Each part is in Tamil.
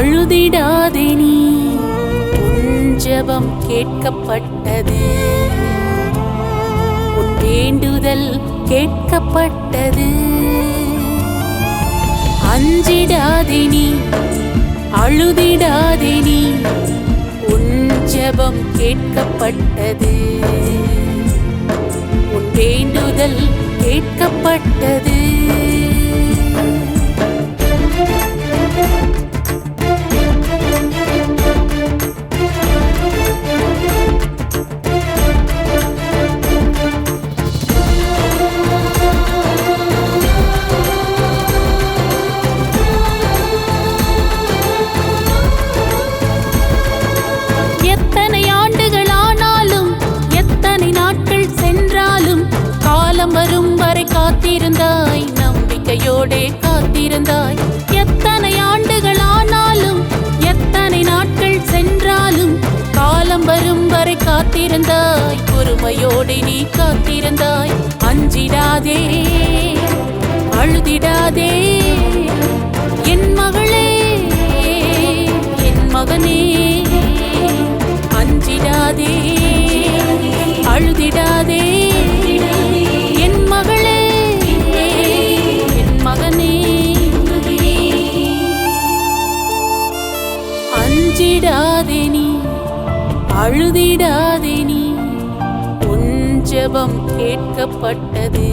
அழுதிடாதே நீ, உன் ஜெபம் கேட்கப்பட்டது, உன் வேண்டுதல் கேட்கப்பட்டது. அஞ்சிடாதே நீ, அழுதிடாதே நீ, உன் ஜெபம் கேட்கப்பட்டது, உன் வேண்டுதல் கேட்கப்பட்டது. எத்தனை ஆண்டுகள் ஆனாலும், எத்தனை நாட்கள் சென்றாலும், காலம் வரும் வரை காத்திருந்தாய், நம்பிக்கையோடே காத்திருந்தாய். எத்தனை ஆண்டுகள் ஆனாலும், எத்தனை நாட்கள் சென்றாலும், காலம் வரும் வரை காத்திருந்தாய், பொறுமையோடு நீ காத்திருந்தாய். அஞ்சிடாதே, அழுதிடாதே என் மகளே, என் மகனே. அஞ்சிடாதே, அழுதிடாதே என் மகளே, என் மகனே. அஞ்சிடாதே நீ, அழுதிடாதே நீ, உன் ஜெபம் கேட்கப்பட்டது,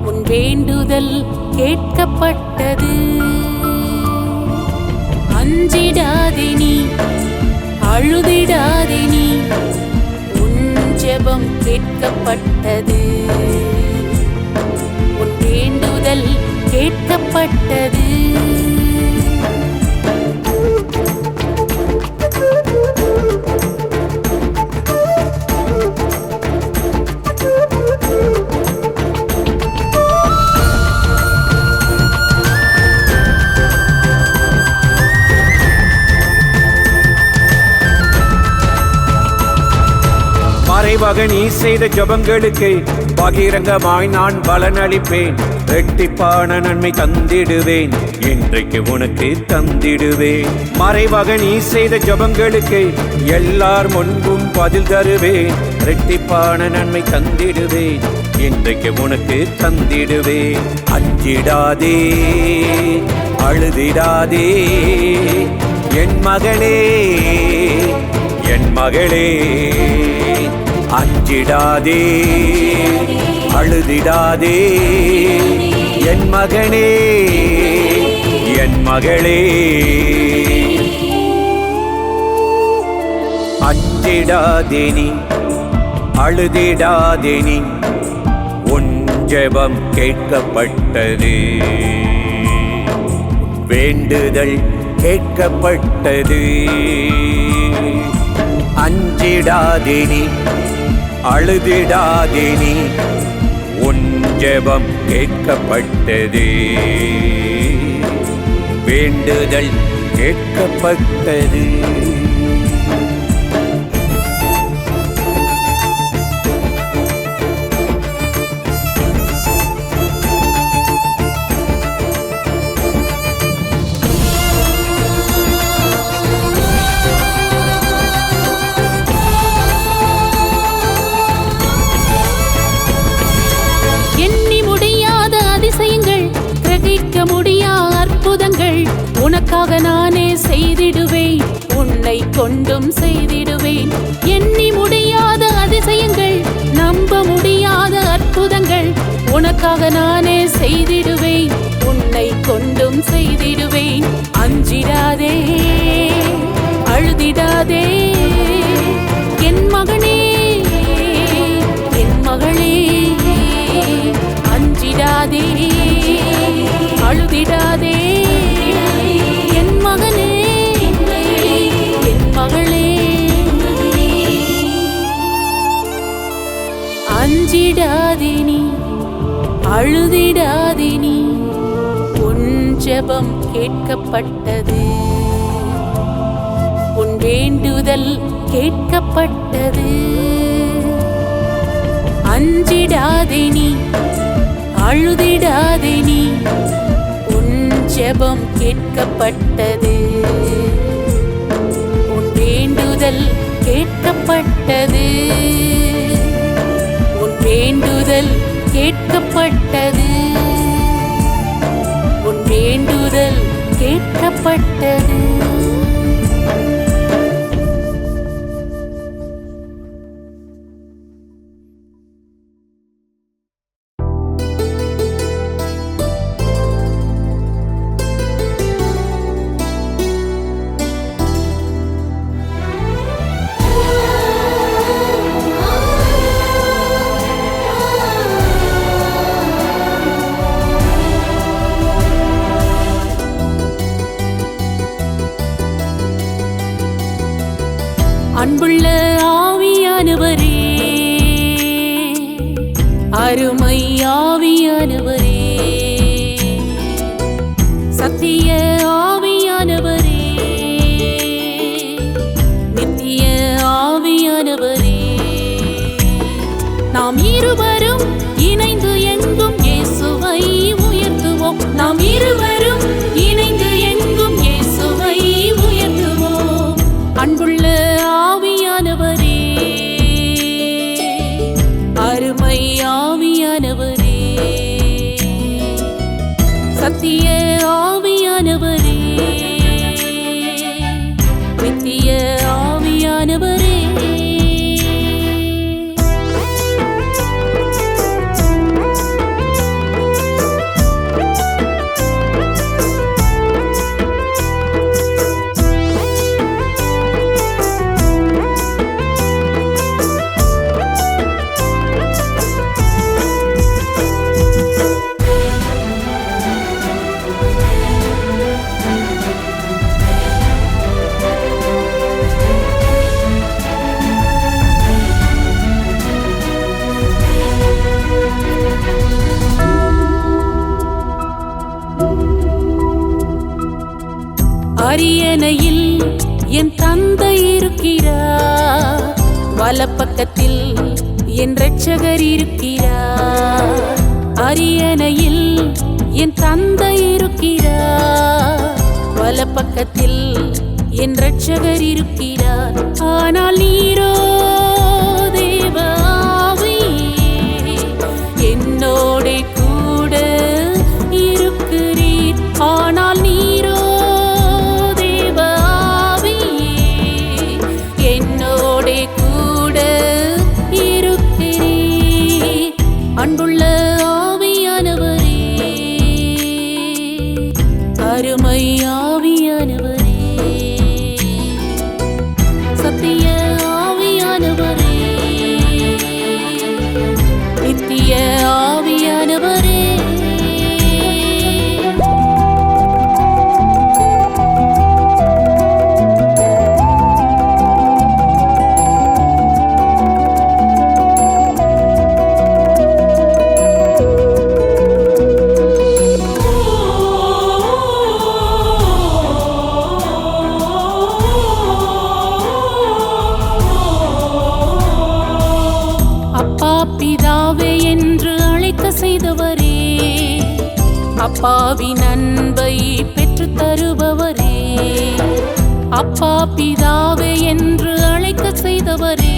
உன் வேண்டுதல் கேட்கப்பட்டது. அஞ்சிடாதே நீ, அழுதிடாதே நீ, உன் ஜெபம் கேட்கப்பட்டது, உன் வேண்டுதல் கேட்கப்பட்டது. மறைவாக நீ செய்த ஜெபங்களுக்கு பகிரங்கமாய் நான் பலனளிப்பேன், இரட்டிப்பான நன்மை தந்திடுவேன், இன்றைக்கு உனக்கு தந்திடுவேன். மறைவாக நீ செய்த ஜெபங்களுக்கு எல்லார் முன்பும் பதில் தருவேன், இரட்டிப்பான நன்மை தந்திடுவேன், இன்றைக்கு உனக்கு தந்திடுவேன். அஞ்சிடாதே, அழுதிடாதே என் மகளே, என் மகளே. அஞ்சிடாதே, அழுதிடாதே என் மகனே, என் மகளே. அஞ்சிடாதே நீ, அழுதிடாதே நீ, உன் ஜெபம் கேட்கப்பட்டது, வேண்டுதல் கேட்கப்பட்டது. அஞ்சிடாதே நீ, அழுதிடாதே நீ, உன் ஜெபம் கேட்கப்பட்டது, வேண்டுதல் கேட்கப்பட்டது. கிரகிக்க முடியா அற்புதங்கள் உனக்காக நானே செய்திடுவேன், உன்னை கொண்டும் செய்திடுவேன். எண்ணி முடியாத அதிசயங்கள், நம்ப முடியாத அற்புதங்கள் உனக்காக நானே செய்திடுவேன், உன்னை கொண்டும் செய்திடுவேன். அஞ்சிடாதே, அழுதிடாதே என் மகனே, என் மகளே. அஞ்சிடாதே, அழுதிடாதே என் மகனே, என் மகளே. அஞ்சிடாதே நீ, அழுதிடாதே நீ, உன் ஜெபம் கேட்கப்பட்டது, உன் வேண்டுதல் கேட்கப்பட்டது. அஞ்சிடாதே நீ, அழுதிடாதே நீ, உன் ஜெபம் கேட்கப்பட்டது. உன் வேண்டுதல் கேட்கப்பட்டது. உன் வேண்டுதல் கேட்கப்பட்டது. உன் வேண்டுதல் கேட்கப்பட்டது. அன்புள்ள ஆவியானவரே, அருமை ஆவியானவரே, சத்திய ஆவியானவரே, நித்திய ஆவியானவரே, நாம் இருவரும் இணைந்து எங்கும் இயேசுவை உயர்த்துவோம். நாம் இருவரும் இணைந்து எங்கும் இயேசுவை உயர்த்துவோம். அன்புள்ள ஆவியானவரே, அருமை ஆவியானவரே, சத்திய ஆவியானவரே, நித்திய ஆவியானவரே, அரியணையில் என் தந்தை இருக்கிறார், வலப்பக்கத்தில் என் இரட்சகர் இருக்கிறார். அரியணையில் என் தந்தை இருக்கிறார், வலப்பக்கத்தில் என் இரட்சகர் இருக்கிறார். ஆனால் நீரோ தேவ ஆவியே, என்னோடே கூட இருக்கிறீர். ஆனால் நீரோ அன்புள்ள ஆவியானவரே, அருமை ஆவியானவரே, சத்திய ஆவியானவரே, நித்திய ஆவியானவரே, பிதாவே என்று அழைக்க செய்தவரே, அப்பாவின் அன்பை பெற்று தருபவரே. அப்பா பிதாவே என்று அழைக்க செய்தவரே,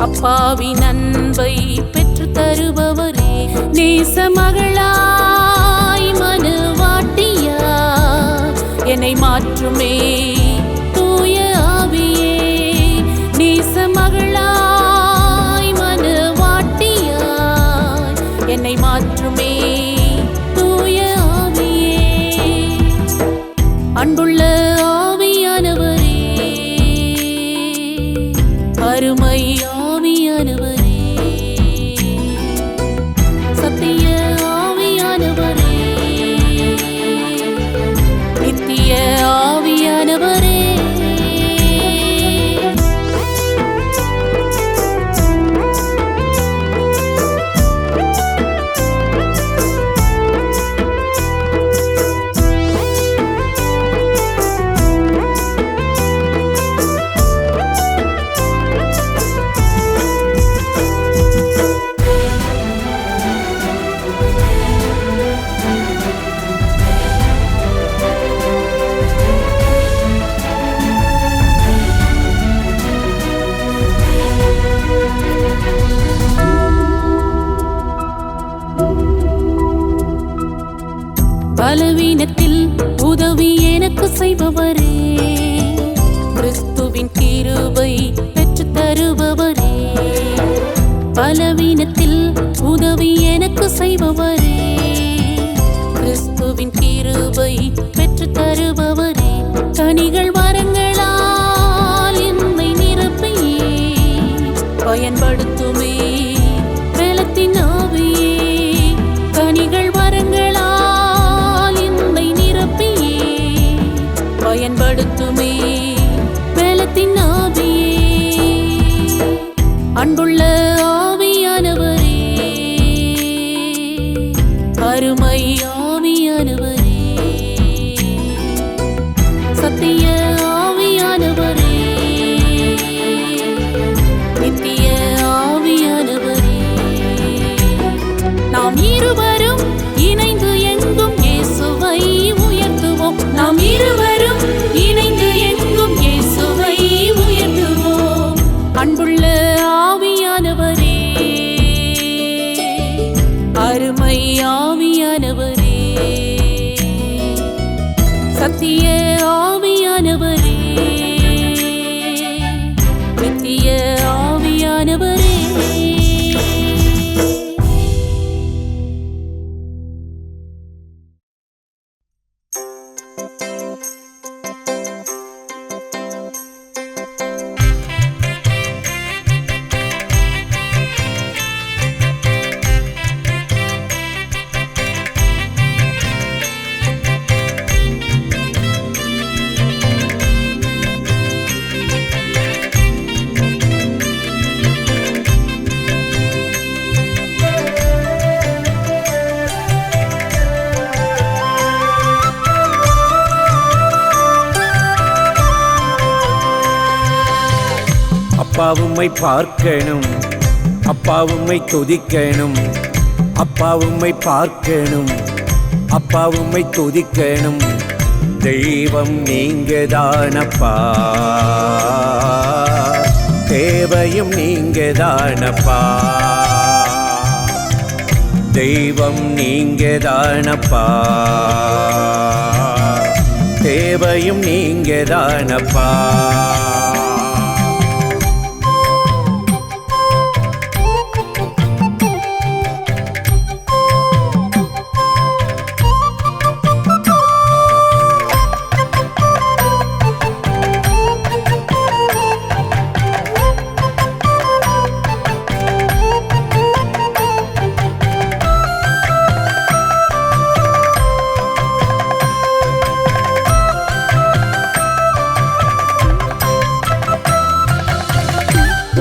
அப்பாவின் அன்பை பெற்று தருபவரே. நேச மகளாய் மனுவாட்டியா என்னை மாற்றுமே தூய ஆவியே. நேச மகளாய் என்னை மாற்றுமே தூய ஆவியே. அன்புள்ள ஆவியானவரே, அருமை ஆவியானவரே, சத்திய ஆவியானவரே, நித்திய ஆவியானவரே, பலவீனத்தில் உதவி எனக்கு செய்பவரே, கிறிஸ்துவின் கிருபை பெற்று தருபவரே. பலவீனத்தில் உதவி எனக்கு செய்பவரே, கிறிஸ்துவின் கிருபை பெற்று தருபவரே. கனிகள் வரங்களால் என்னை நிரப்பியே பயன்படுத்துமே பலத்தின் ஆவியே. கனிகள் வரங்களால் என்னை நிரப்பியே பயன்படுத்துமே பலத்தின் ஆவியே. அன்புள்ள ஆவியானவரே, அருமை ஆவியானவரே, சத்திய ஆவியானவரே, நித்திய ஆவியானவரே. நாம் இருவரும் இணைந்து எங்கும் இயேசுவை உயர்த்துவோம். நாம் இருவரும் இணைந்து எங்கும் இயேசுவை உயர்த்துவோம். அன்புள்ள ஆவியானவரே, அருமை ஆவியானவரே, சத்திய ஆவியானவரே, நித்திய ஆவியானவரே. அப்பா உம்மை பார்க்கணும், அப்பா உம்மை துதிக்கணும், அப்பா உம்மை பார்க்கணும், அப்பா உம்மை துதிக்கணும். தெய்வம் நீங்கதானப்பா, தேவையும் நீங்கதானப்பா. தெய்வம் நீங்கதானப்பா, தேவையும் நீங்கதானப்பா.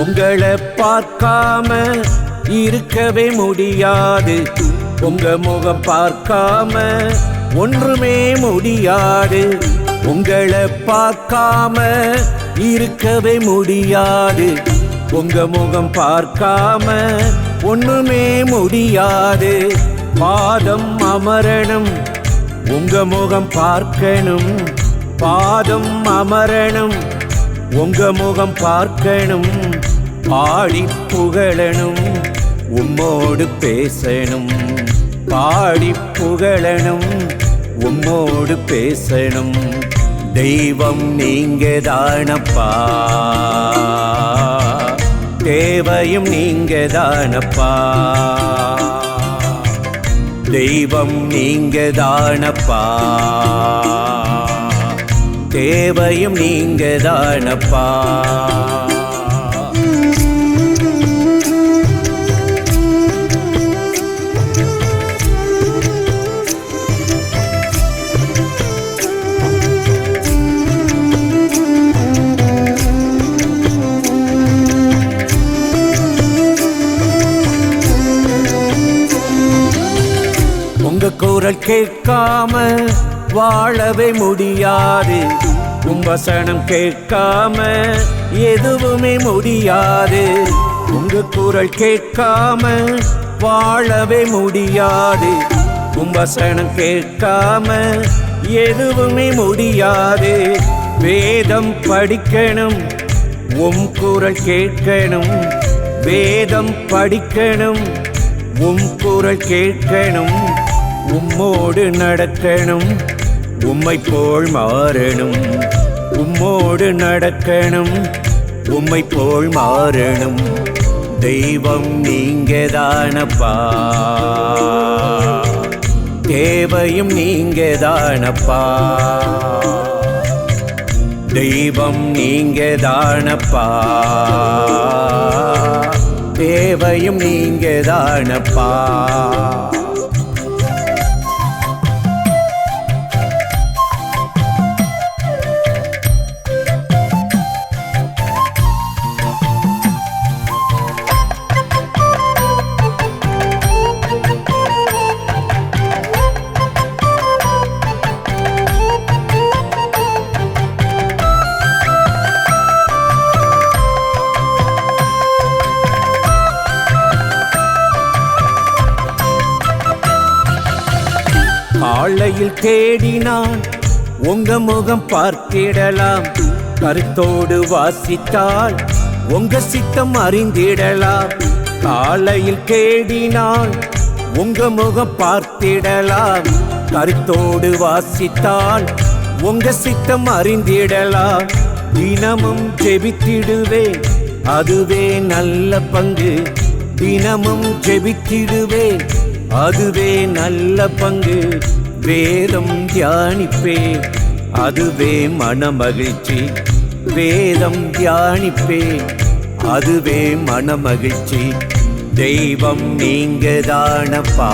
உங்களை பார்க்காம இருக்கவே முடியாது, உங்க முகம் பார்க்காம ஒன்றுமே முடியாது. உங்களை பார்க்காம இருக்கவே முடியாது, உங்க முகம் பார்க்காம ஒண்ணுமே முடியாது. பாதம் அமரணும், உங்க முகம் பார்க்கணும். பாதம் அமரணும், உங்க முகம் பார்க்கணும். பாடி புகழணும், உம்மோடு பேசணும். பாடி புகழணும், உம்மோடு பேசணும். தெய்வம் நீங்கதானப்பா, தேவையும் நீங்கதானப்பா. தெய்வம் நீங்கதானப்பா, தேவையும் நீங்கதானப்பா. உங்க குரல் கேட்காம வாழவே முடியாது, உம்பசனம் கேட்காம எதுவுமே முடியாது. உங்க குரல் கேட்காம வாழவே முடியாது, உம்பசனம் கேட்காம எதுவுமே முடியாது. வேதம் படிக்கணும், உம் குரல் கேட்கணும். வேதம் படிக்கணும், உம் குரல் கேட்கணும். உம்மோடு நடக்கணும், உம்மை போல் மாறணும். உம்மோடு நடக்கணும், உம்மை போல் மாறணும். தெய்வம் நீங்கதானப்பா, தேவையும் நீங்கதானப்பா. தெய்வம் நீங்கதானப்பா, தேவையும் நீங்கதானப்பா. காலையில் தேடினான் உங்க முகம் பார்த்திடலாம். கருத்தோடு வாசித்தால் உங்க சித்தம் அறிந்திடலாம். காலையில் தேடினான் உங்க முகம் பார்த்திடலாம். கருத்தோடு வாசித்தால் உங்க சித்தம் அறிந்திடலாம். தினமும் ஜெபித்திடுவேன், அதுவே நல்ல பங்கு. தினமும் ஜெபித்திடுவேன், அதுவே நல்ல பங்கு. வேதம் தியானிப்பேன், அதுவே மனமகிழ்ச்சி. வேதம் தியானிப்பேன், அதுவே மனமகிழ்ச்சி. தெய்வம் நீங்கதானப்பா,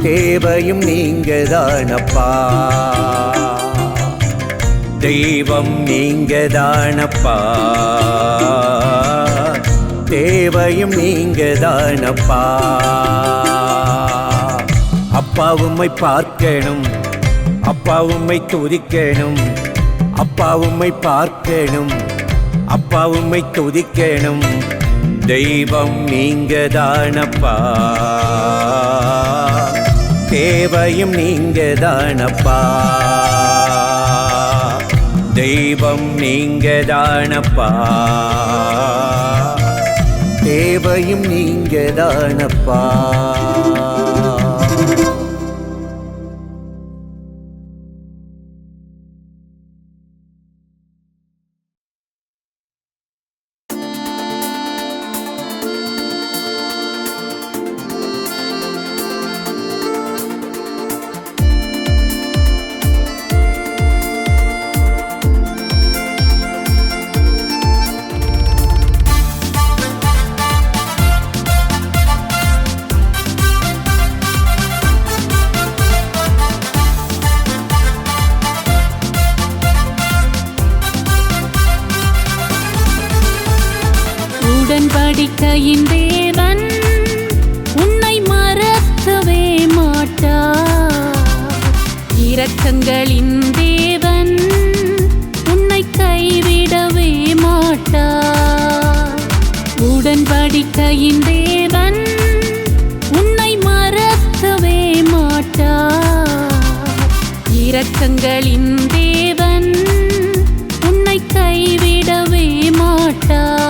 தேவையும் நீங்கதானப்பா. தெய்வம் நீங்கதானப்பா, தேவையும் நீங்கதானப்பா. அப்பா உம்மை பார்க்கணும், அப்பா உம்மை துதிக்கணும். அப்பா உம்மை பார்க்கணும், அப்பா உம்மை துதிக்கணும். தெய்வம் நீங்கதானப்பா, தேவையும் நீங்கதானப்பா. தெய்வம் நீங்கதானப்பா, தேவையும் நீங்கதானப்பா. உடன்படிக்கையின் தேவன் உன்னை மறக்கவே மாட்டார். இரக்கங்களின் தேவன் உன்னை கைவிடவே மாட்டார். உடன்படிக்கையின் தேவன் உன்னை மறக்கவே மாட்டார். இரக்கங்களின் தேவன் உன்னை கைவிடவே மாட்டார்.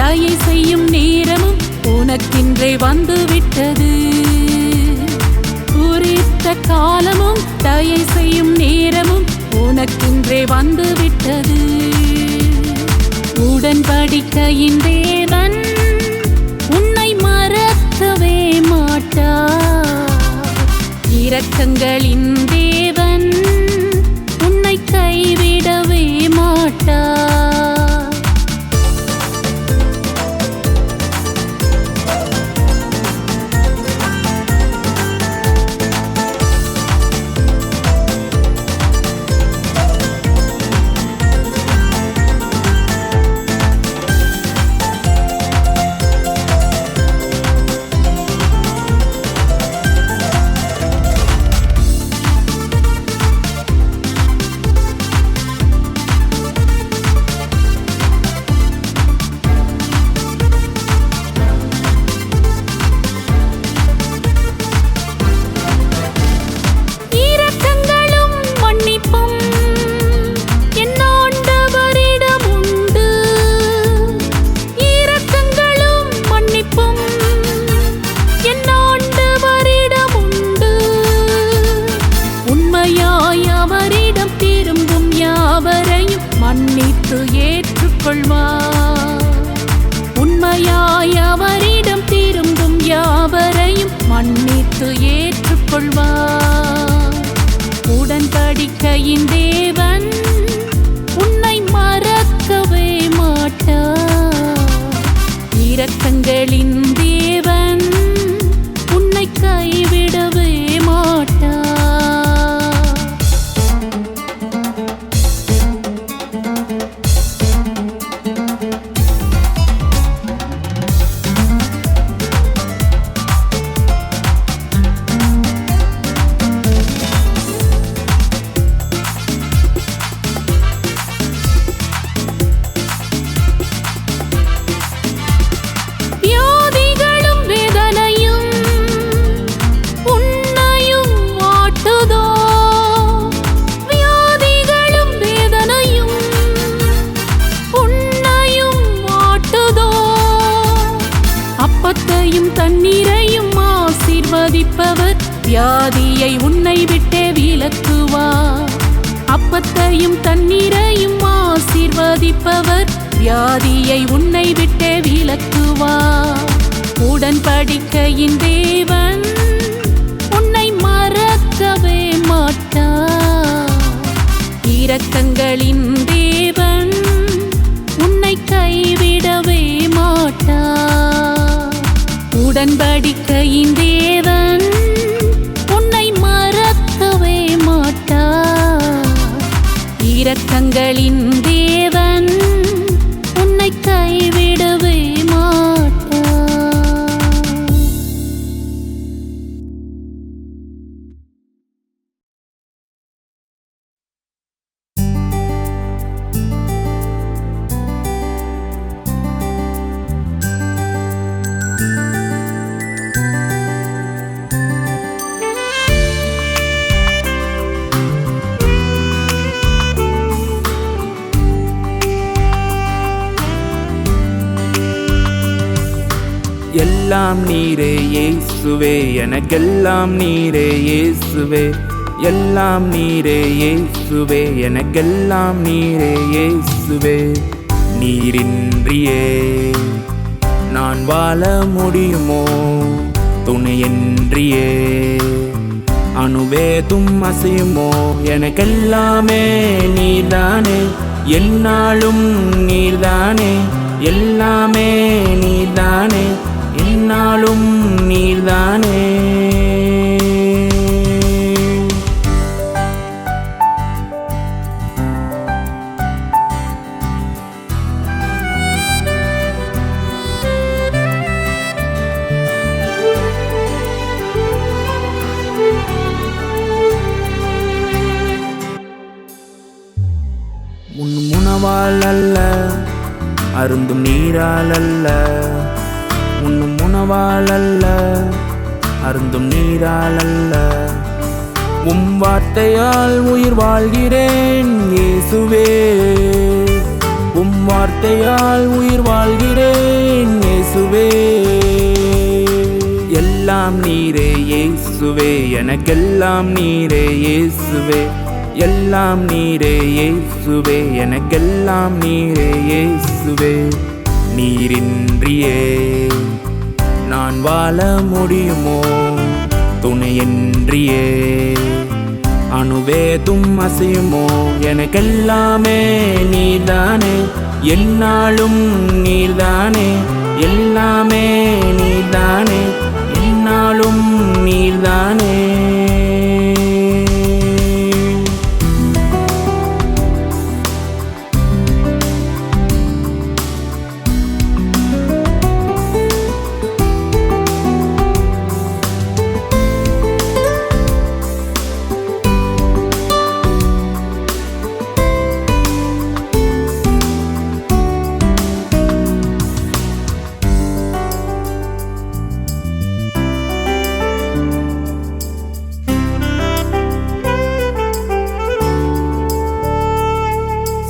தயை செய்யும் நேரமும் உனக்கின்றே வந்துவிட்டது. குறித்த காலமும் தயை செய்யும் நேரமும் உனக்கின்றே வந்துவிட்டது. உடன்படிக்கையின் தேவன் உன்னை மறக்கவே மாட்டார். இரக்கங்களின் தேவன் உன்னை கைவிடவே மாட்டார். மன்னித்து ஏற்றுக்கொள்வார். உடன்படிக்கையின் தேவன் உன்னை மறக்கவே மாட்டார். இரக்கங்களின் தேவன் உன்னை கைவிடவே மாட்டார். வியாதிகளும் வேதனையும் உன்னையும் வாட்டுதோ? வியாதிகளும் வேதனையும் உன்னையும் வாட்டுதோ? அப்பத்தையும் தண்ணீரையும் ஆசீர்வதிப்பவர் வியாதியை உன்னை விட்டே விலக்குவார். அப்பத்தையும் தண்ணீரையும் ஆசீர்வதிப்பவர் வியாதியை உன்னை விட்டே விலக்குவார். உடன்படிக்கையின் தேவன் உன்னை மறக்கவே மாட்டார். இரக்கங்களின் தேவன் உன்னை கைவிடவே மாட்டார். உடன்படிக்கையின் தேவன் உன்னை மறக்கவே மாட்டார். இரக்கங்களின் தேவன் உன்னை கைவிடவே மாட்டார். எல்லாம் நீரே இயேசுவே, எனக்கெல்லாம் நீரே இயேசுவே. எல்லாம் நீரே இயேசுவே, எனக்கெல்லாம் நீரே இயேசுவே. நீரின்றியே நான் வாழ முடியுமோ? துணையின்றியே அணுவேதும் அசையுமோ? எனக்கெல்லாமே நீர்தானே, என்னாலும் நீர்தானே. எல்லாமே நீர்தானே, என்னாலும் நீர்தானே. உணவால் அல்ல, அருந்தும் நீரால் அல்ல. உண்ணும் உணவால் அல்ல, அருந்தும் நீரால் அல்ல. உம் வார்த்தையால் உயிர் வாழ்கிறேன் இயேசுவே. உம் வார்த்தையால் உயிர் வாழ்கிறேன் இயேசுவே. எல்லாம் நீரே இயேசுவே, எனக்கெல்லாம் நீரே இயேசுவே. எல்லாம் நீரே இயேசுவே, எனக்கெல்லாம் நீரே இயேசுவே. நீரின்றியே நான் வாழ முடியுமோ? துணையின்றியே அணுவேதும் அசையுமோ? எனக்கெல்லாமே நீர்தானே, என்னாலும் நீர்தானே. எல்லாமே நீர்தானே, என்னாலும் நீர்தானே.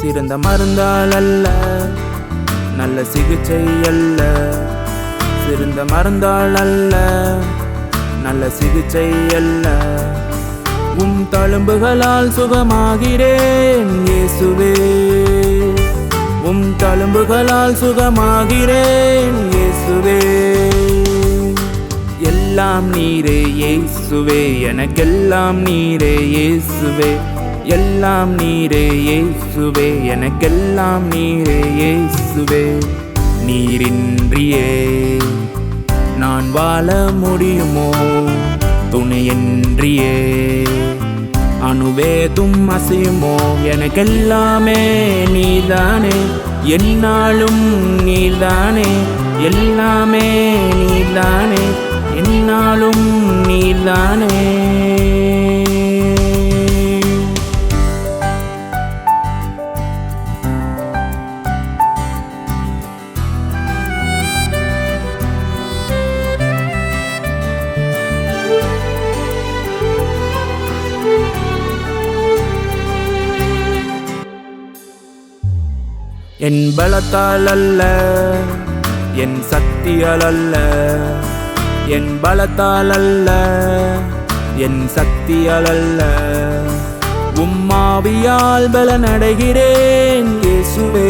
சிறந்த மருந்தால் அல்ல, நல்ல சிகிச்சை அல்ல. சிறந்த மருந்தால் அல்ல, நல்ல சிகிச்சை அல்ல. உம் தழும்புகளால் சுகமாகிறேன் இயேசுவே. உம் தழும்புகளால் சுகமாகிறேன் இயேசுவே. எல்லா எல்லாம் நீரே இயேசுவே, எனக்கெல்லாம் நீரே இயேசுவே, எல்லாம் நீரே இயேசுவே, எனக்கெல்லாம் நீரே இயேசுவே. நீரின்றியே நான் வாழ முடியுமோ, துணையின்றியே அணுவேதும் அசையுமோ, எனக்கெல்லாமே நீதானே, என்னாலும் நீதானே, எல்லாமே நீதானே, என்னாலும் நீதானே. என் பலத்தால் அல்ல, என் சக்தியால் அல்ல, என் பலத்தால் அல்ல, என் சக்தியால் அல்ல, உம்மாவியால் பலனடைகிறேன் இயேசுவே,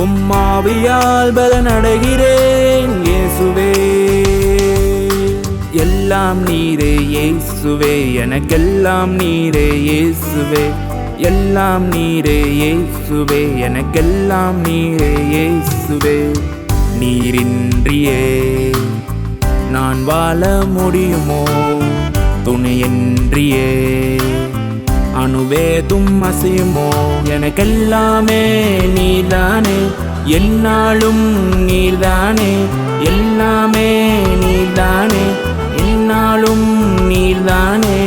உம்மாவியால் பலனடைகிறேன் இயேசுவே. எல்லாம் நீரே இயேசுவே, எனக்கெல்லாம் நீரே இயேசுவே, எல்லாம் நீரே இயேசுவே, எனக்கெல்லாம் நீரே இயேசுவே. நீரின்றியே நான் வாழ முடியுமோ, துணையின்றியே அணுவேதும் அசையுமோ, எனக்கெல்லாமே நீதானே, என்னாலும் நீதானே, எல்லாமே நீதானே, என்னாலும் நீதானே.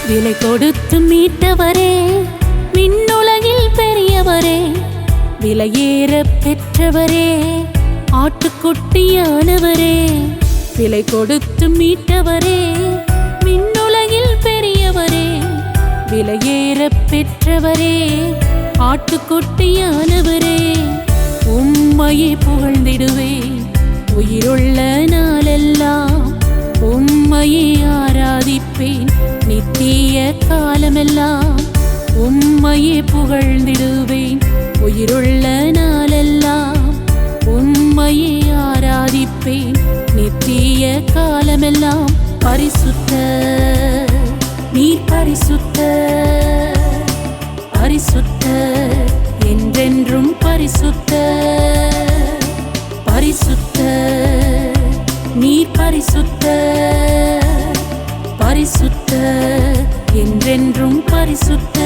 விலை கொடுத்து மீட்டவரே, விண்ணுலகில் பெரியவரே, விலையேற பெற்றவரே, ஆட்டுக்குட்டியானவரே. விலை கொடுத்து மீட்டவரே, விண்ணுலகில் பெரியவரே, விலையேற பெற்றவரே, ஆட்டுக்குட்டியானவரே. உம்மையே புகழ்ந்திடுவேன் உயிருள்ள நாளெல்லாம், உம்மையே ஆராதிப்பேன் நித்திய காலமெல்லாம். உம்மையே புகழ்ந்திடுவேன் உயிருள்ள நாளெல்லாம், உம்மையே ஆராதிப்பேன் நித்திய காலமெல்லாம். பரிசுத்த நீர் பரிசுத்த, பரிசுத்த என்றென்றும் பரிசுத்த, பரிசுத்த நீர் பரிசுத்த, பரிசுத்த என்றென்றும் பரிசுத்த.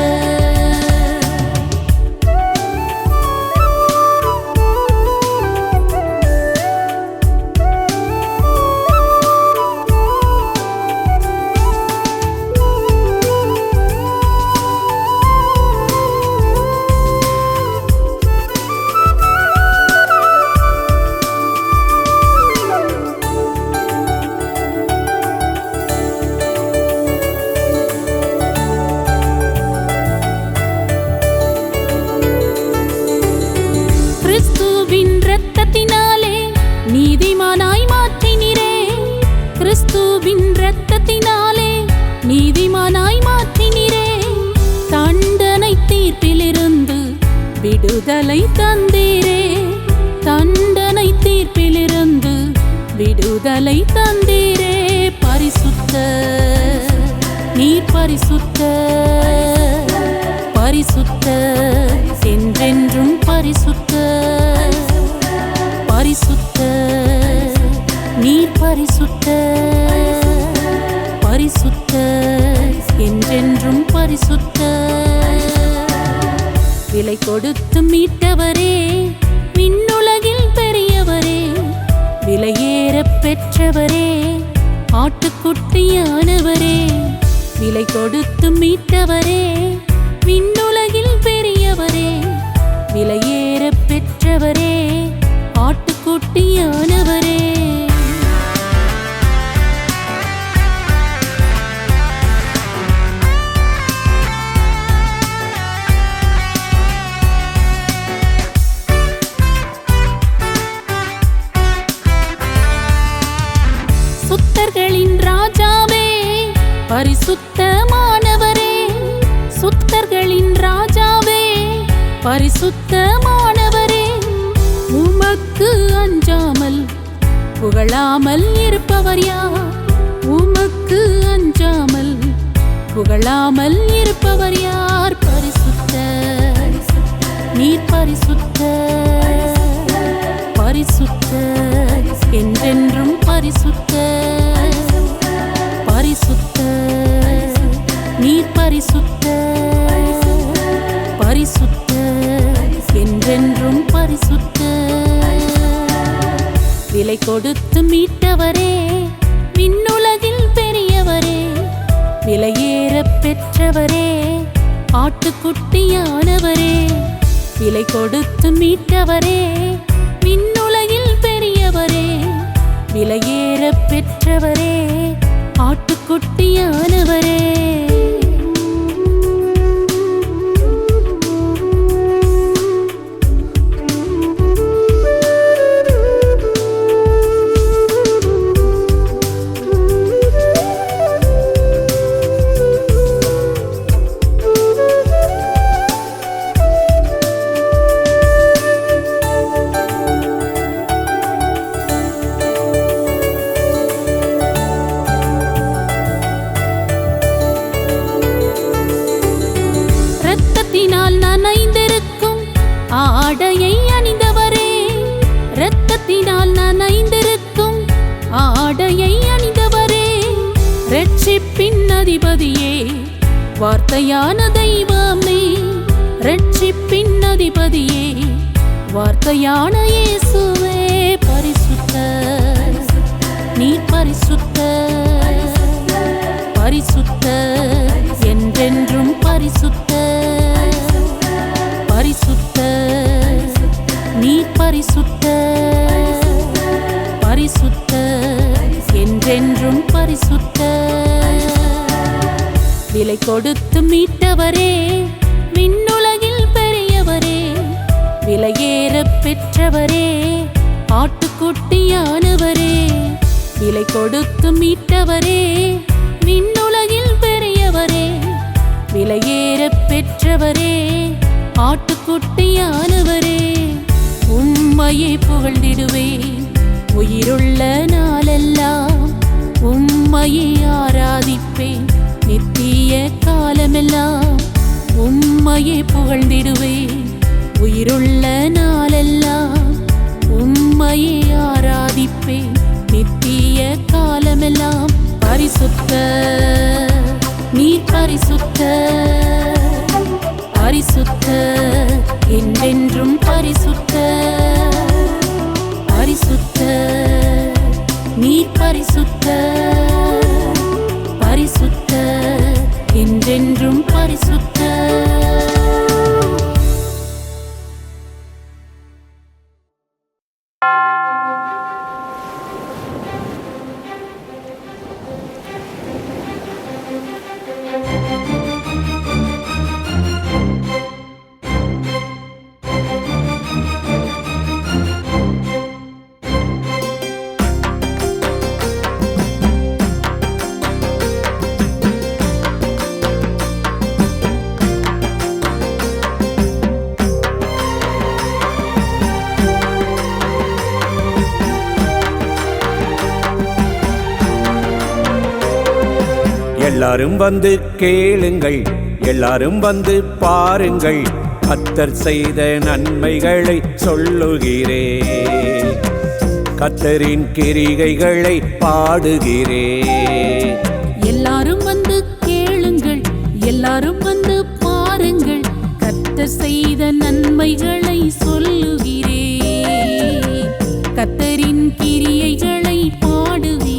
கிறிஸ்துவின் இரத்தத்தினாலே நீதிமானாய் மாற்றினீரே, கிறிஸ்துவின் இரத்தத்தினாலே நீதிமானாய் மாற்றினீரே. தண்டனை தீர்ப்பிலிருந்து விடுதலை தந்தீரே, தண்டனை தீர்ப்பிலிருந்து விடுதலை தந்தீரே. பரிசுத்த நீர் பரிசுத்த, பரிசுத்த என்றென்றும் பரிசுத்த, பரிசுத்த நீர் பரிசுத்த, பரிசுத்த என்றென்றும் பரிசுத்த. விலை கொடுத்து மீட்டவரே, விண்ணுலகில் பெரியவரே, விலையேற பெற்றவரே, ஆட்டுக்குட்டியானவரே. விலை கொடுத்து மீட்டவரே, விண்ணுலகில் பெரியவரே, விலையேற பெற்றவரே, ஆட்டுக்குட்டியானவரே. சுத்தர்களின் ராஜாவே, பரிசுத்தமானவரே, சுத்தர்களின் ராஜாவே, பரிசுத்தமானவரே, உமக்கு அஞ்சாமல் புகழாமல் இருப்பவர் யார்? உமக்கு அஞ்சாமல் புகழாமல் இருப்பவர் யார்? பரிசுத்த, நீர் பரிசுத்த, பரிசுத்த, என்றென்றும் பரிசுத்த, பரிசுத்த, நீர் பரிசுத்த, பரிசுத்த, என்றென்றும் பரிசுத்த. விலை கொடுத்து மீட்டவரே, விண்ணுலகில் பெரியவரே, விலையேற பெற்றவரே, ஆட்டுக்குட்டியானவரே. விலை கொடுத்து மீட்டவரே, விண்ணுலகில் பெரியவரே, விலையேற பெற்றவரே, ஆட்டுக்குட்டியானவரே. நனைந்திருக்கும் ஆடையை அணிந்தவரே, இரத்தத்தினால் நனைந்திருக்கும் ஆடையை அணிந்தவரே, இரட்சிப்பின் அதிபதியே, வார்த்தையான தெய்வமே, இரட்சிப்பின் அதிபதியே, வார்த்தையான இயேசுவே. பரிசுத்த, நீர் பரிசுத்த, பரிசுத்த, என்றென்றும் பரிசுத்த, பரிசுத்த, நீர் பரிசுத்த, பரிசுத்த, என்றென்றும் பரிசுத்த. விலை கொடுத்து மீட்டவரே, விண்ணுலகில் பெரியவரே, விலையேற பெற்றவரே, ஆட்டுக்குட்டியானவரே. விலை கொடுத்து மீட்டவரே, விண்ணுலகில் பெரியவரே, விலையேற பெற்றவரே, ஆட்டுக்குட்டியானவரே. உம்மையே புகழ்ந்திடுவேன் உயிருள்ள நாளெல்லாம், உம்மையே ஆராதிப்பேன் நித்திய காலமெல்லாம். உம்மையே புகழ்ந்திடுவேன் உயிருள்ள நாளெல்லாம், உம்மையே ஆராதிப்பேன் நித்திய காலமெல்லாம். பரிசுத்த, நீர் பரிசுத்த, பரிசுத்த, என்றென்றும் பரிசுத்த, பரிசுத்த, நீர் பரிசுத்த, பரிசுத்த, என்றென்றும் பரிசுத்த. எல்லாரும் வந்து கேளுங்கள், எல்லாரும் வந்து பாருங்கள், கர்த்தர் செய்த நன்மைகளை சொல்லுகிறேன், கர்த்தரின் கிரிகைகளை பாடுகிறேன். எல்லாரும் வந்து கேளுங்கள், எல்லாரும் வந்து பாருங்கள், கர்த்தர் செய்த நன்மைகளை சொல்லுகிறேன், கர்த்தரின் கிரியைகளை பாடுகிறேன்.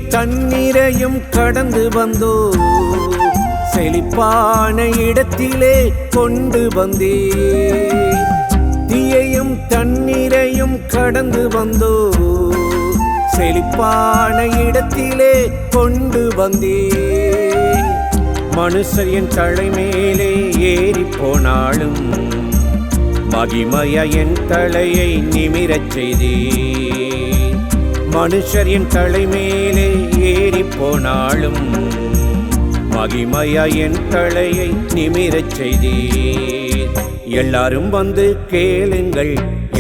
தண்ணீரையும் கடந்து வந்தோ செழிப்பான இடத்திலே கொண்டு வந்தே தீயையும் தண்ணீரையும் கடந்து வந்தோ செழிப்பான இடத்திலே கொண்டு வந்தே மனுஷர் என் தலைமேலே ஏறி போனாலும் மகிமைய என் தலையை நிமிரச் செய்தே மனுஷர் என் தலைமேலே ஏறி போனாலும் மகிமைய என் தலையை நிமிரச் செய்தே எல்லாரும் வந்து கேளுங்கள்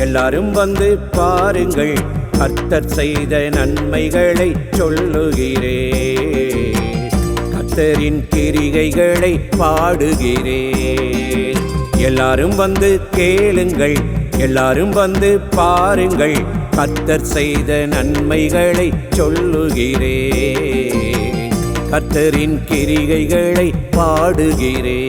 எல்லாரும் வந்து பாருங்கள் கர்த்தர் செய்த நன்மைகளை சொல்லுகிறே கர்த்தரின் கிரிகைகளை பாடுகிறே எல்லாரும் வந்து கேளுங்கள் எல்லாரும் வந்து பாருங்கள் கர்த்தர் செய்த நன்மைகளை சொல்லுகிறே கர்த்தரின் கிரிகைகளை பாடுகிறே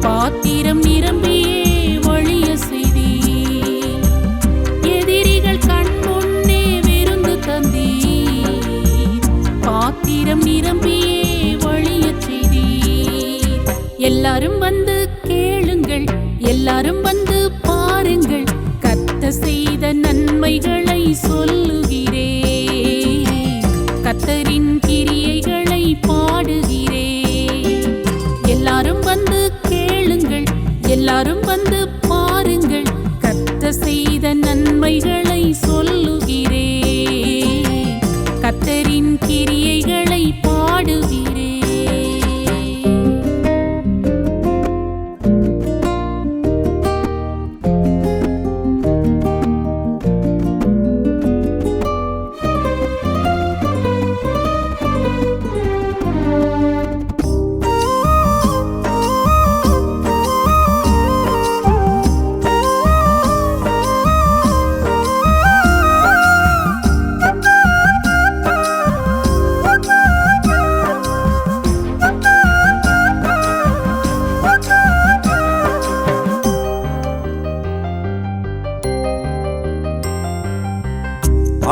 பாத்திரம் நிரம்பியே வழிய செய்தி எதிரிகள் கண் முன்னே விருந்து தந்தி பாத்திரம் நிரம்பியே வழிய செய்தி எல்லாரும் வந்து கேளுங்கள் எல்லாரும் வந்து பாருங்கள் கர்த்தர் செய்த நன்மைகளை சொல்லுகிறே கர்த்தரின் கிரியைகளை பாடுகிறே எல்லாரும் வந்து கேளுங்கள் எல்லாரும் வந்து பாருங்கள் கர்த்தர் செய்த நன்மைகளை சொல்லுகிறே கர்த்தரின் கிரியைகளை பாடுகிறே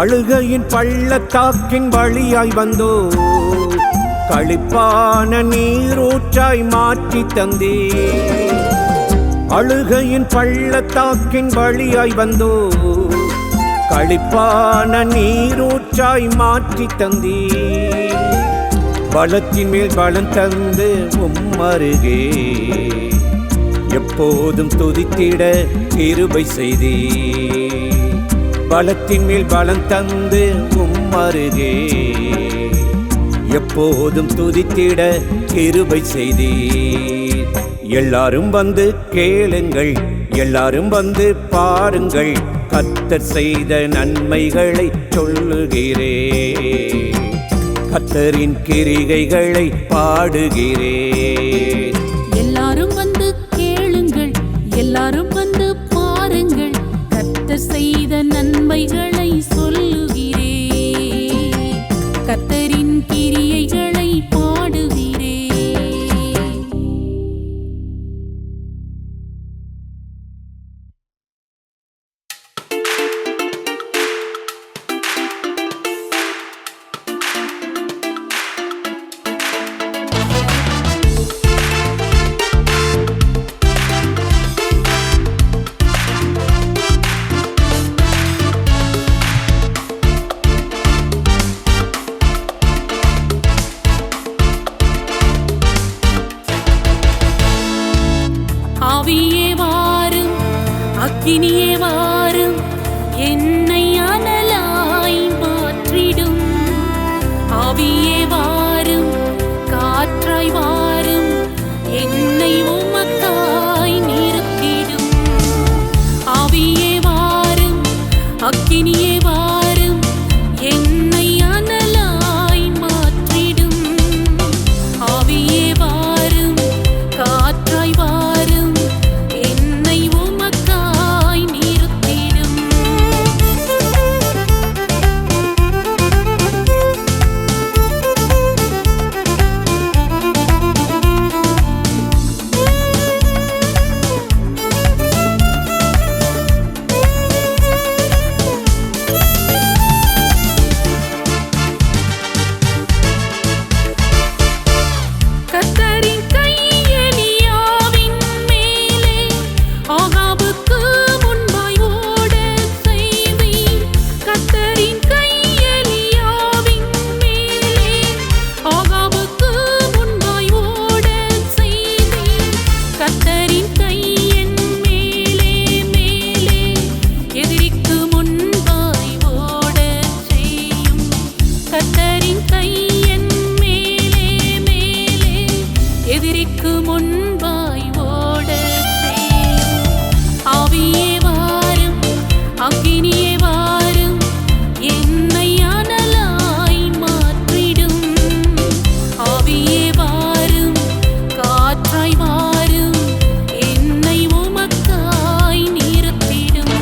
அழுகையின் பள்ளத்தாக்கின் வழியாய் வந்தோ களிப்பான நீரூற்றாய் மாற்றி தந்தே அழுகையின் பள்ளத்தாக்கின் வழியாய் வந்தோ களிப்பான நீரூற்றாய் மாற்றி தந்தே பலத்தின் மேல் பலம் தந்து உம்மருகே எப்போதும் துதித்திட கிருபை செய்தே பலத்தின் மேல் பலம் தந்து உம்மருகே எப்போதும் துதித்திட கிருபை செய்தீர் எல்லாரும் வந்து கேளுங்கள் எல்லாரும் வந்து பாருங்கள் கர்த்தர் செய்த நன்மைகளை சொல்லுகிறே கர்த்தரின் கிரிகைகளை பாடுகிறே எல்லாரும் வந்து கேளுங்கள் எல்லாரும் வந்து பாருங்கள் கர்த்தர் செய்த நன்மைகளை சொல்லுகிறே கர்த்தரின் கிரியைகளை பாடுகிறே ஆவியே வாரும் அக்கினியே வாரும் என்னை எனக்கு முன்பாய் ஓடச் செய்யும். ஆவியே வாரும், அக்கினியே வாரும், என்னை அனலாய் மாற்றிடும். ஆவியே வாரும், காற்றாய் வாரும், என்னை உமக்காய் நிறுத்திடும்.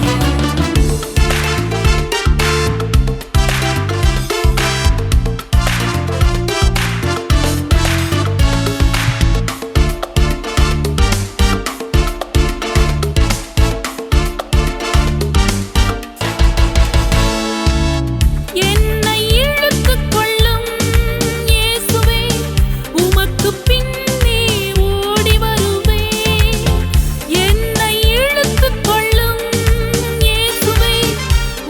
என்னை இழுத்துக் கொள்ளும் இயேசுவே, உமக்கு பின்னே ஓடி வருவேன். என்னை இழுத்துக் கொள்ளும் இயேசுவே,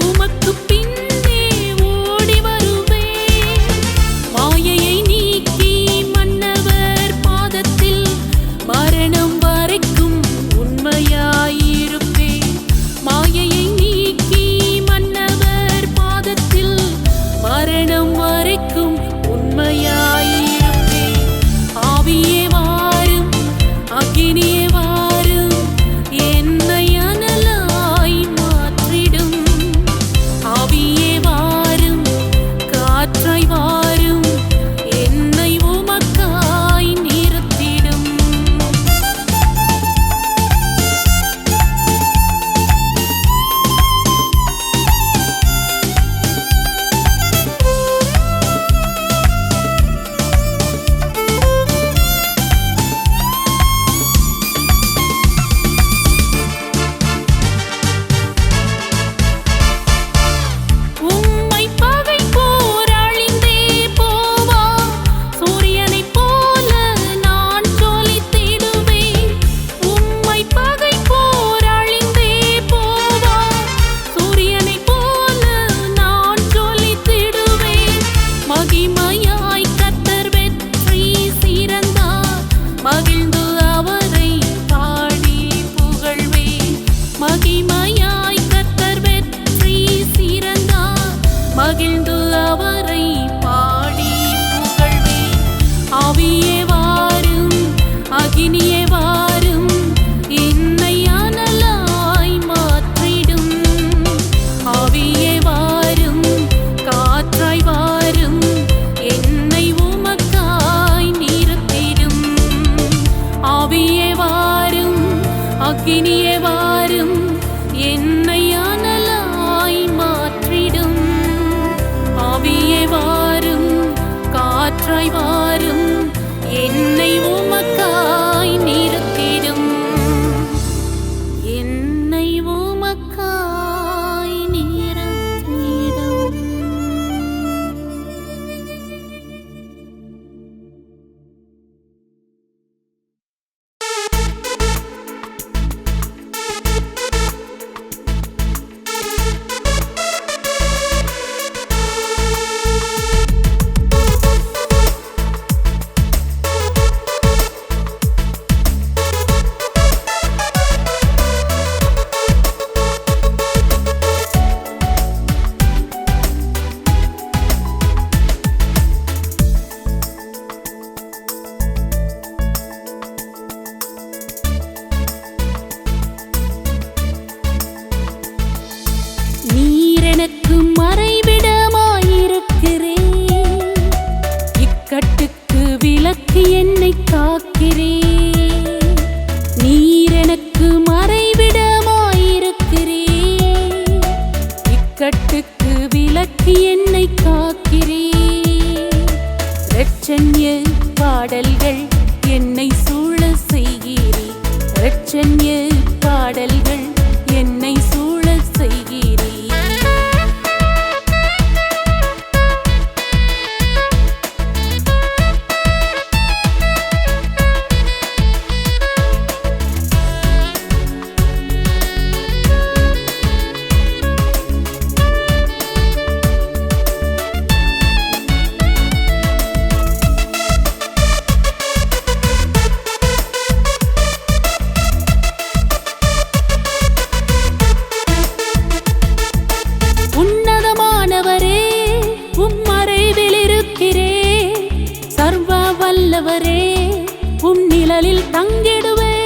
உமக்கு பின்னே ஓடி வருவேன். மாயையை நீக்கி மன்னவர் பாதத்தில் மரணம் வரைக்கும் உண்மையாயிருப்பேன். மாயையை நீக்கி மன்னவர் பாதத்தில் மரணம் வரைக்கும் உண்மையாயிருப்பேன். ஆவியே வாரும், அக்கினியே வாரும், என்னை அனலாய் மாற்றிடும். ஆவியே வாரும், காற்றாய் வாரும், என்னை உமக்காய் நிறுத்திடும். உம்மை பகைப்போர் அழிந்தே போவார். சூரியனைப் போல நான் ஜொலித்திடுவேன். உம்மை பகைப்போர் அழிந்தே போவார். சூரியனைப் போல நான் ஜொலித்திடுவேன். மகிமையாய் கர்த்தர் வெற்றி சிறந்தார். மகிழ்ந்து அவரை பாடி புகழ்வேன். மகிமையாய் கர்த்தர் வெற்றி சிறந்தார். மகிழ்ந்து அவரை பாடி புகழ்வேன். ஆவியே வாரும், அக்கினியே வாரும், என்னை அனலாய் மாற்றிடும். ஆவியே வாரும், காற்றாய் வாரும், என்னை உமக்காய் நிறுத்திடும். ஆவியே வாரும், அக்கினியே வாரும், என்னை அனலாய் மாற்றிடும். ஆவியே வாரும், காற்றாய் வாரும், என்னை உமக்காய் நிறுத்திடும். என்னை உமக்காய் நிறுத்திடும். நீர் எனக்கு மறைவிடமாயிருக்கிறே. இக்கட்டுக்கு விலக்கி என்னை காக்கிறே. நீர் எனக்கு மறைவிடமாயிருக்கிறே. இக்கட்டுக்கு விலக்கி என்னை காக்கிறே. இரட்சண்ய பாடல்கள் என்னை சூழ செய்கிறே. இரட்சண்ய பாடல்கள் என்னை சூழ செய்கிறே. வல்லவரே உம் நிழலில் தங்கிடுவே.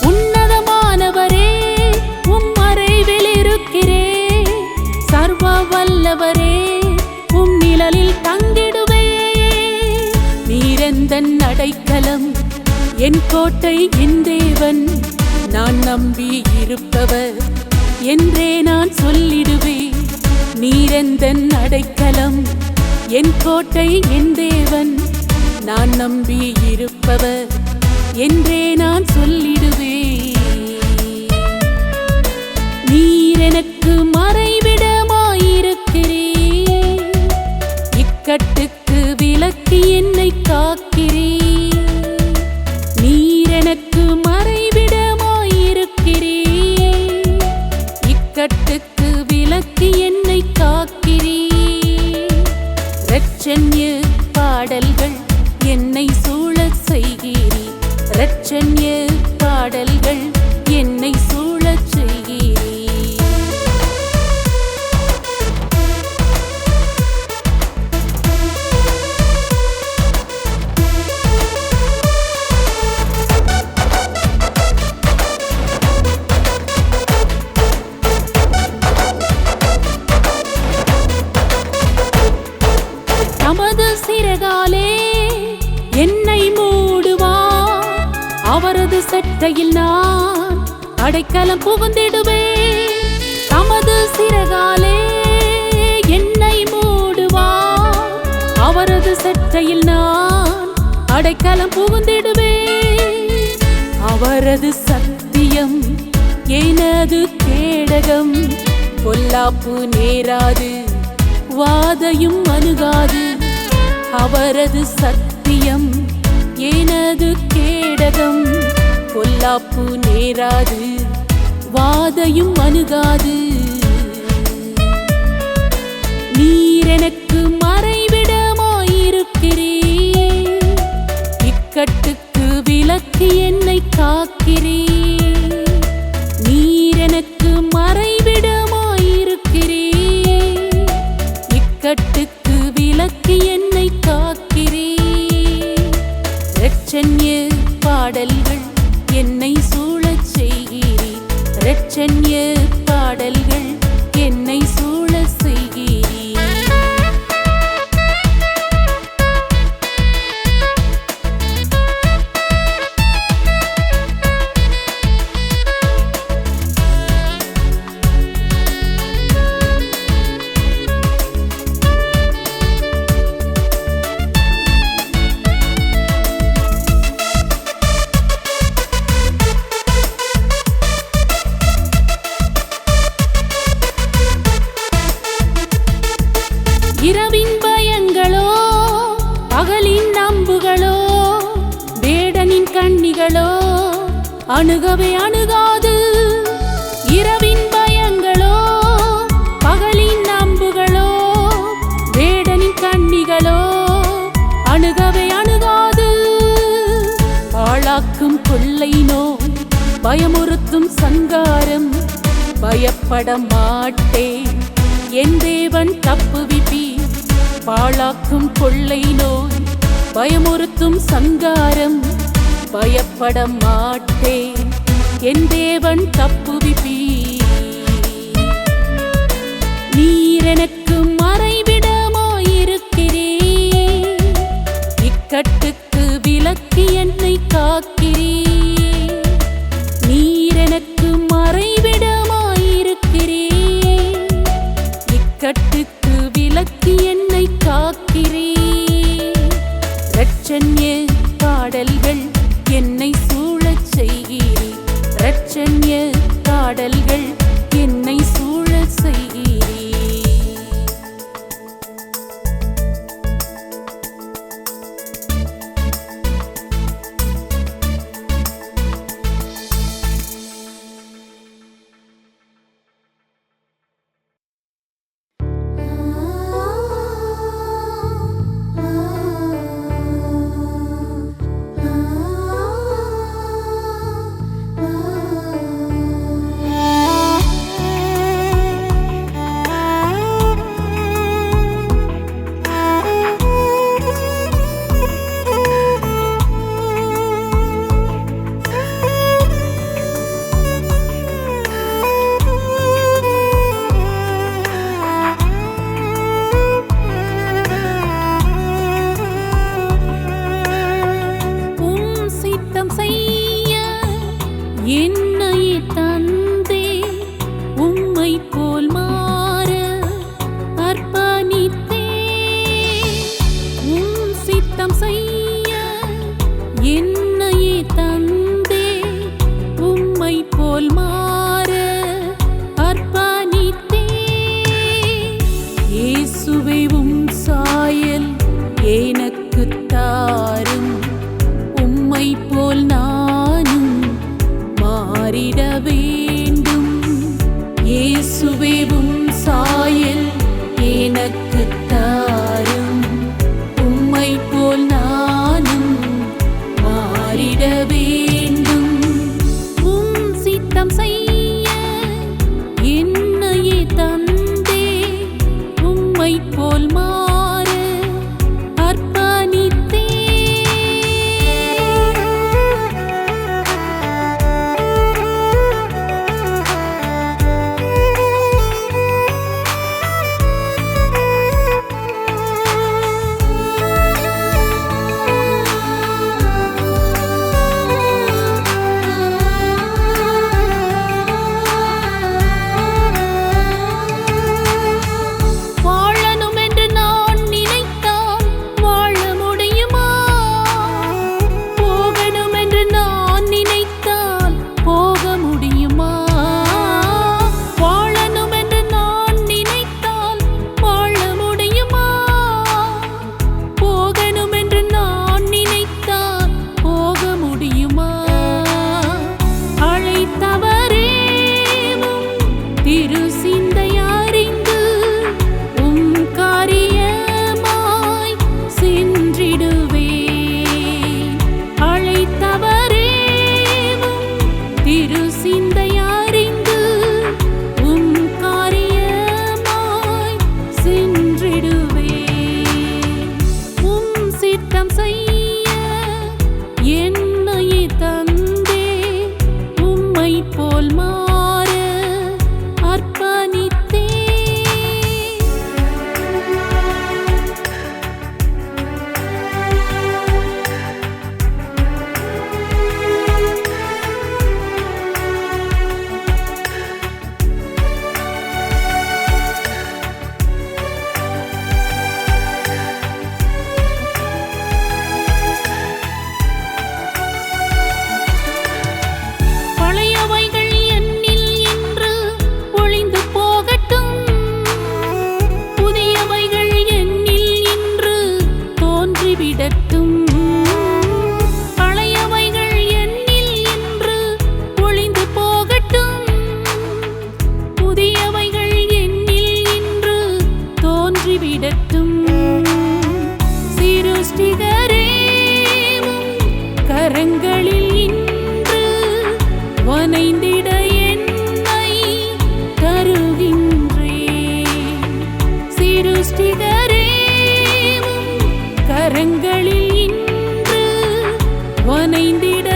உன்னதமானவரே உம் மறைவில் இருக்கிறே. சர்வ வல்லவரே உம் நிழலில் தங்கிடுவே. நீரெந்தன் அடைக்கலம் என் கோட்டை என் தேவன், நான் நம்பி இருப்பவர் என்றே நான் சொல்லிடுவேன். நீரெந்தன் அடைக்கலம் என் கோட்டை என் தேவன், நான் நம்பி இருப்பவர் என்றே நான் சொல்லிடுவேன். நீர் எனக்கு மறைவிடமாயிருக்கிறீர், இக்கட்டுக்கு விலக்கி என்னை காக்கிறீர். நீர் எனக்கு மறைவிடமாயிருக்கிறீர், இக்கட்டுக்கு விலக்கி என்னை காக்கிறீர். இரட்சண்ய பாடல்கள் என்னை சூழச் செய்கிறீர். இரட்சண்ய பாடல்கள் என்னை சூழச் செய்கிறீர். தமது சிறகாலே என்னை மூடுவார், அவரது சட்டையில் நான் அடைக்கலம் புகுந்திடுவேன். தமது சிறகாலே என்னை மூடுவார், அவரது சட்டையில் நான் அடைக்கலம் புகுந்திடுவேன். அவரது சத்தியம் எனது கேடகம், பொல்லாப்பு நேராது வாதையும் அணுகாது. அவரது சத்தியம் எனது கேடகம், பொல்லாப்பு நேராது வாதையும் அணுகாது. நீர் எனக்கு மறைவிடமாயிருக்கிறீர், இக்கட்டுக்கு விலக்கி என்னை காக்கிறீர். நீர் எனக்கு மறைவிடமாயிருக்கிறீர், இக்கட்டுக்கு விலக்கி என்னை காக்கிறீர். இரட்சண்ய பாடல்கள் என்னை சூழச் செய்கிறீர். இரட்சண்ய பாடல்கள் என்னை சூழச் செய்கிறீர். இரவின் பயங்களோ பகலின் அம்புகளோ வேடனின் கண்ணிகளோ அணுகவே அணுகாது. இரவின் பயங்களோ பகலின் அம்புகளோ வேடனின் கண்ணிகளோ அணுகவே அணுகாது. பாழாக்கும் கொள்ளை நோய் பயமுறுத்தும் சங்காரம் பயப்பட மாட்டேன், என் தேவன் தப்புவிப்பீர். பாழாக்கும் கொள்ளை நோய் பயமுறுத்தும் சங்காரம் பயப்பட மாட்டேன், என் தேவன் தப்புவிப்பீர். நீர் எனக்கு மறைவிடமாயிருக்கிறீர், இக்கட்டுக்கு விலக்கி என்னை காக்கிறீர். நீர் எனக்கு மறைவிடமாயிருக்கிறீர், இக்கட்டுக்கு விலக்கி என்னை காக்கிறீர். இரட்சண்ய பாடல்கள் என்னை சூழச் செய்கிறீர். இரட்சண்ய பாடல்கள் என்னை சூழச் செய்கிறீர். நனைந்திட